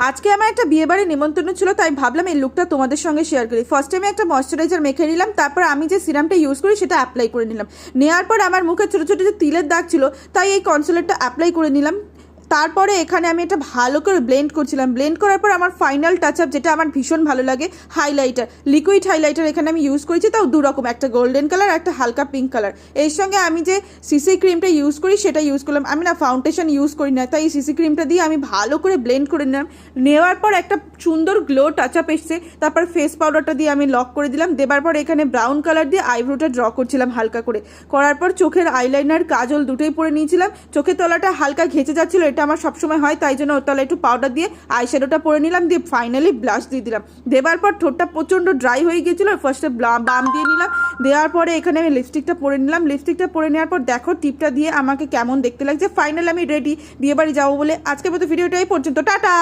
আজকে আমার একটা বিয়েবাড়ির নিমন্ত্রণ ছিল, তাই ভাবলাম এই লুকটা তোমাদের সঙ্গে শেয়ার করি। ফার্স্ট টাইমে একটা ময়শ্চারাইজার মেখে নিলাম, তারপর আমি যে সিরামটা ইউজ করি সেটা অ্যাপ্লাই করে নিলাম। নেওয়ার পর আমার মুখে ছোটো ছোটো যে তিলের দাগ ছিল, তাই এই কনসিলারটা অ্যাপ্লাই করে নিলাম। তারপরে এখানে আমি এটা ভালো করে ব্লেন্ড করছিলাম। ব্লেন্ড করার পর আমার ফাইনাল টাচ আপ, যেটা আমার ভীষণ ভালো লাগে, হাইলাইটার, লিকুইড হাইলাইটার এখানে আমি ইউজ করেছি, তাও দু রকম, একটা গোল্ডেন কালার, একটা হালকা পিঙ্ক কালার। এর সঙ্গে আমি যে সিসি ক্রিমটা ইউজ করি সেটা ইউজ করলাম। আমি না ফাউন্ডেশন ইউজ করি না, তাই এই সিসি ক্রিমটা দিয়ে আমি ভালো করে ব্লেন্ড করে নিলাম। নেওয়ার পর একটা সুন্দর গ্লো টাচ আপ এসছে। তারপর ফেস পাউডারটা দিয়ে আমি লক করে দিলাম। দেবার পর এখানে ব্রাউন কালার দিয়ে আইব্রোটা ড্র করছিলাম হালকা করে। করার পর চোখের আইলাইনার, কাজল দুটোই পরে নিয়েছিলাম। চোখের তলাটা হালকা ঘেঁচে যাচ্ছিলো, এটা আমার সবসময় হয়, তাই জন্য ওর তলায় একটু পাউডার দিয়ে আইশ্যাডোটা পরে নিলাম। দিয়ে ফাইনালি ব্লাশ দিয়ে দিলাম। দেবার পর ঠোঁটটা প্রচণ্ড ড্রাই হয়ে গিয়েছিলো, ফার্স্টে বাম দিয়ে নিলাম। দেওয়ার পরে এখানে আমি লিপস্টিকটা পরে নিলাম। লিপস্টিকটা পরে নেওয়ার পর দেখো টিপটা দিয়ে আমাকে কেমন দেখতে লাগছে। ফাইনালি আমি রেডি বিয়ে বাড়ি যাবো বলে। আজকের মতো ভিডিওটা এই পর্যন্ত, টাটা।